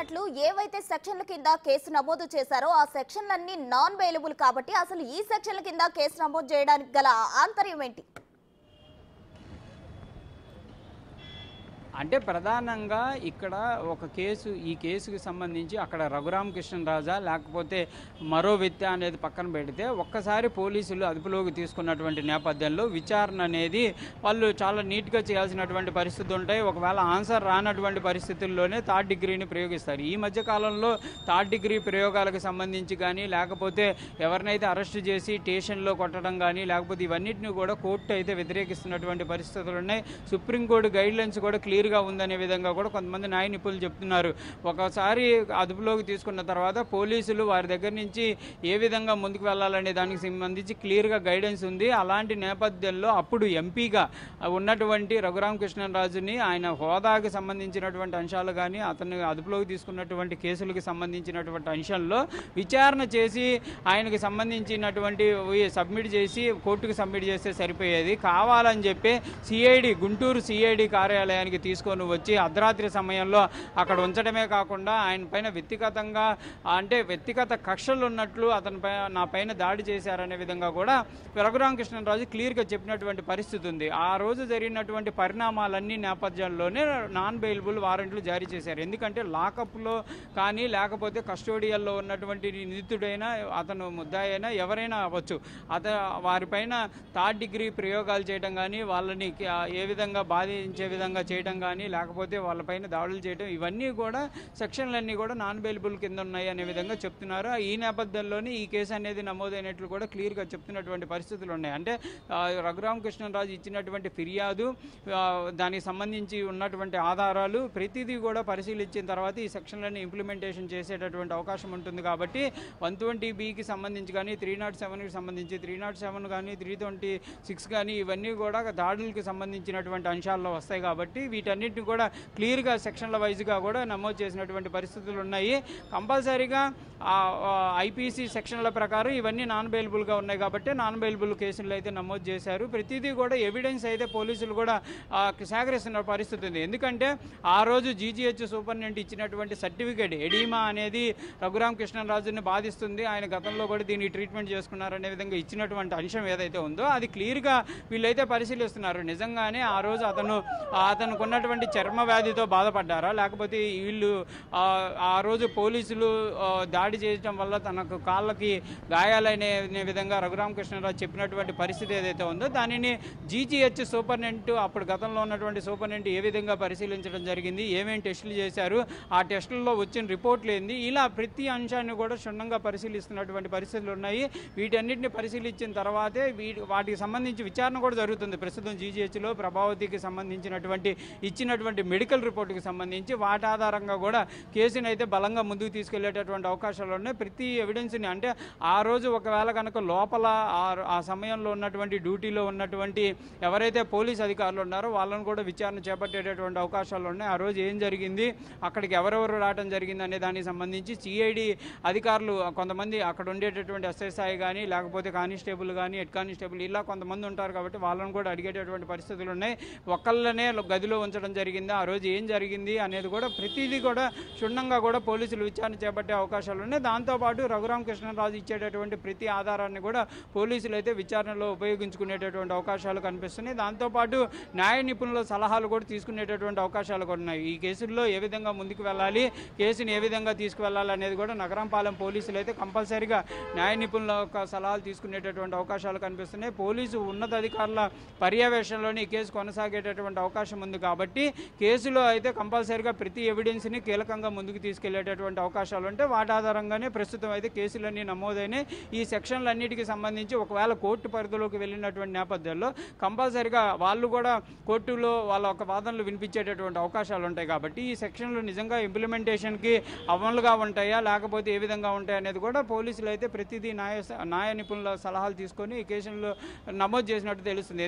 చెప్పినట్లు ఏవైతే సెక్షన్ల కింద కేసు నమోదు చేశారో ఆ సెక్షన్లన్నీ నాన్ బెయిలబుల్ కాబట్టి అసలు ఈ సెక్షన్ల కింద కేసు నమోదు చేయడానికి గల ఆంతర్యం ఏంటి? అంటే ప్రధానంగా ఇక్కడ ఒక కేసు, ఈ కేసుకి సంబంధించి అక్కడ రఘురామకృష్ణరాజా లేకపోతే మరో వ్యక్తి అనేది పక్కన పెడితే ఒక్కసారి పోలీసులు అదుపులోకి తీసుకున్నటువంటి నేపథ్యంలో విచారణ అనేది వాళ్ళు చాలా నీట్గా చేయాల్సినటువంటి పరిస్థితులు ఉంటాయి. ఒకవేళ ఆన్సర్ రానటువంటి పరిస్థితుల్లోనే థర్డ్ డిగ్రీని ప్రయోగిస్తారు. ఈ మధ్య కాలంలో థర్డ్ డిగ్రీ ప్రయోగాలకు సంబంధించి కానీ లేకపోతే ఎవరినైతే అరెస్టు చేసి స్టేషన్లో కొట్టడం కానీ లేకపోతే ఇవన్నిటిని కూడా కోర్టు అయితే వ్యతిరేకిస్తున్నటువంటి పరిస్థితులు ఉన్నాయి. సుప్రీంకోర్టు గైడ్లైన్స్ కూడా క్లియర్గా ఉందనే విధంగా కూడా కొంతమంది న్యాయ నిపుణులు చెప్తున్నారు. ఒకసారి అదుపులోకి తీసుకున్న తర్వాత పోలీసులు వారి దగ్గర నుంచి ఏ విధంగా ముందుకు వెళ్ళాలనే దానికి సంబంధించి క్లియర్గా గైడెన్స్ ఉంది. అలాంటి నేపథ్యంలో అప్పుడు ఎంపీగా ఉన్నటువంటి రఘురామకృష్ణరాజుని ఆయన హోదాకి సంబంధించినటువంటి అంశాలు కానీ అతన్ని అదుపులోకి తీసుకున్నటువంటి కేసులకు సంబంధించినటువంటి అంశాల్లో విచారణ చేసి ఆయనకు సంబంధించినటువంటి సబ్మిట్ చేసి కోర్టుకు సబ్మిట్ చేస్తే సరిపోయేది. కావాలని చెప్పి సిఐడి గుంటూరు సిఐడి కార్యాలయానికి తీసుకొని వచ్చి అర్ధరాత్రి సమయంలో అక్కడ ఉంచడమే కాకుండా ఆయన పైన వ్యక్తిగతంగా అంటే వ్యక్తిగత కక్షలు ఉన్నట్లు అతనిపై నా పైన దాడి చేశారనే విధంగా కూడా రఘురామకృష్ణరాజు క్లియర్గా చెప్పినటువంటి పరిస్థితి ఉంది. ఆ రోజు జరిగినటువంటి పరిణామాలన్నీ నేపథ్యంలోనే నాన్ బెయిలబుల్ వారెంట్లు జారీ చేశారు. ఎందుకంటే లాకప్లో కానీ లేకపోతే కస్టోడియల్లో ఉన్నటువంటి నిందితుడైనా అతను ముద్దాయి అయినా ఎవరైనా అవ్వచ్చు, వారిపైన థర్డ్ డిగ్రీ ప్రయోగాలు చేయడం కానీ వాళ్ళని ఏ విధంగా బాధించే విధంగా చేయడం కానీ లేకపోతే వాళ్ళపైన దాడులు చేయడం ఇవన్నీ కూడా సెక్షన్లన్నీ కూడా నాన్ బెయిలబుల్ కింద ఉన్నాయి అనే విధంగా చెప్తున్నారు. ఈ నేపథ్యంలోనే ఈ కేసు అనేది నమోదైనట్లు కూడా క్లియర్గా చెప్తున్నటువంటి పరిస్థితులు ఉన్నాయి. అంటే రఘురామకృష్ణరాజు ఇచ్చినటువంటి ఫిర్యాదు, దానికి సంబంధించి ఉన్నటువంటి ఆధారాలు ప్రతిదీ కూడా పరిశీలించిన తర్వాత ఈ సెక్షన్లన్నీ ఇంప్లిమెంటేషన్ చేసేటటువంటి అవకాశం ఉంటుంది. కాబట్టి 120బికి సంబంధించి కానీ 307కి సంబంధించి 307 కానీ 326 కానీ ఇవన్నీ కూడా దాడులకు సంబంధించినటువంటి అంశాల్లో వస్తాయి. కాబట్టి వీటన్నిటిని కూడా క్లియర్గా సెక్షన్ల వైజ్గా కూడా నమోదు చేసినటువంటి పరిస్థితులు ఉన్నాయి. కంపల్సరీగా ఐపీసీ సెక్షన్ల ప్రకారం ఇవన్నీ నాన్ బెయిలబుల్గా ఉన్నాయి కాబట్టి నాన్ బెయిలబుల్ కేసులు అయితే నమోదు చేశారు. ప్రతిదీ కూడా ఎవిడెన్స్ అయితే పోలీసులు కూడా సేకరిస్తున్న పరిస్థితి ఉంది. ఎందుకంటే ఆ రోజు జీజీహెచ్ సూపరింటెండెంట్ ఇచ్చినటువంటి సర్టిఫికేట్ ఎడీమా అనేది రఘురామకృష్ణరాజుని బాధిస్తుంది, ఆయన గతంలో కూడా దీన్ని ట్రీట్మెంట్ చేసుకున్నారనే విధంగా ఇచ్చినటువంటి అంశం ఏదైతే ఉందో అది క్లియర్గా వీళ్ళైతే పరిశీలిస్తున్నారు. నిజంగానే ఆ రోజు అతనికి ఉన్నటువంటి చర్మ వ్యాధితో బాధపడ్డారా లేకపోతే వీళ్ళు ఆ రోజు పోలీసులు దాడి చేయడం వల్ల తనకు కాళ్ళకి గాయాలనే విధంగా రఘురామకృష్ణరాజు చెప్పినటువంటి పరిస్థితి ఏదైతే ఉందో దానిని జీజీహెచ్ సూపరింటెండెంట్ అప్పుడు గతంలో ఉన్నటువంటి సూపరింటెండెంట్ ఏ విధంగా పరిశీలించడం జరిగింది, ఏమేమి టెస్టులు చేశారు, ఆ టెస్టుల్లో వచ్చిన రిపోర్ట్లు ఏంది, ఇలా ప్రతి అంశాన్ని కూడా క్షుణ్ణంగా పరిశీలిస్తున్నటువంటి పరిస్థితులు ఉన్నాయి. వీటన్నిటిని పరిశీలించిన తర్వాతే వాటికి సంబంధించి విచారణ కూడా జరుగుతుంది. ప్రస్తుతం జీజీహెచ్లో ప్రభావతికి సంబంధించినటువంటి ఇచ్చినటువంటి మెడికల్ రిపోర్టుకి సంబంధించి వాటి ఆధారంగా కూడా కేసుని అయితే బలంగా ముందుకు తీసుకెళ్లేటటువంటి అవకాశాలు ఉన్నాయి. ప్రతి ఎవిడెన్స్ని అంటే ఆ రోజు ఒకవేళ కనుక లోపల ఆ సమయంలో ఉన్నటువంటి డ్యూటీలో ఉన్నటువంటి ఎవరైతే పోలీస్ అధికారులు ఉన్నారో వాళ్ళని కూడా విచారణ చేపట్టేటటువంటి అవకాశాలు ఉన్నాయి. ఆ రోజు ఏం జరిగింది, అక్కడికి ఎవరెవరు రావడం జరిగింది అనే దానికి సంబంధించి సిఐడి అధికారులు కొంతమంది అక్కడ ఉండేటటువంటి ఎస్ఎస్ఐ కానీ లేకపోతే కానిస్టేబుల్ కానీ హెడ్ కానిస్టేబుల్ ఇలా కొంతమంది ఉంటారు కాబట్టి వాళ్ళని కూడా అడిగేటటువంటి పరిస్థితులు ఉన్నాయి. ఒక్కళ్ళనే గదిలో ఉంచడం జరిగింది, ఆ రోజు ఏం జరిగింది అనేది కూడా ప్రతిదీ కూడా క్షుణ్ణంగా కూడా పోలీసులు విచారణ చేపట్టే అవకాశాలు ఉన్నాయి. దాంతోపాటు రఘురామకృష్ణరాజు ఇచ్చేటటువంటి ప్రతి ఆధారాన్ని కూడా పోలీసులు అయితే విచారణలో ఉపయోగించుకునేటటువంటి అవకాశాలు కనిపిస్తున్నాయి. దాంతోపాటు న్యాయ నిపుణుల సలహాలు కూడా తీసుకునేటటువంటి అవకాశాలు కూడా ఉన్నాయి. ఈ కేసుల్లో ఏ విధంగా ముందుకు వెళ్ళాలి, కేసుని ఏ విధంగా తీసుకువెళ్ళాలి అనేది కూడా నగరంపాలెం పోలీసులు అయితే కంపల్సరీగా న్యాయ నిపుణుల సలహాలు తీసుకునేటటువంటి అవకాశాలు కనిపిస్తున్నాయి. పోలీసు ఉన్నతాధికారుల పర్యవేక్షణలోని ఈ కేసు కొనసాగేటటువంటి అవకాశం ఉంది. కాబట్టి కేసులో అయితే కంపల్సరీగా ప్రతి ఎవిడెన్స్ని కీలకంగా ముందుకు తీసుకెళ్లేటటువంటి అవకాశాలు ఉంటే వాటి ఆధారంగానే ప్రస్తుతం అయితే కేసులన్నీ నమోదైనాయి. ఈ సెక్షన్లన్నిటికీ సంబంధించి ఒకవేళ కోర్టు పరిధిలోకి వెళ్ళినటువంటి నేపథ్యంలో కంపల్సరీగా వాళ్ళు కూడా కోర్టులో వాళ్ళ ఒక వాదనలు వినిపించేటటువంటి అవకాశాలు ఉంటాయి. కాబట్టి ఈ సెక్షన్లు నిజంగా ఇంప్లిమెంటేషన్కి అమలుగా ఉంటాయా లేకపోతే ఏ విధంగా ఉంటాయి అనేది కూడా పోలీసులు అయితే ప్రతిదీ న్యాయ నిపుణుల సలహాలు తీసుకొని ఈ కేసుల్లో నమోదు చేసినట్టు తెలుస్తుంది.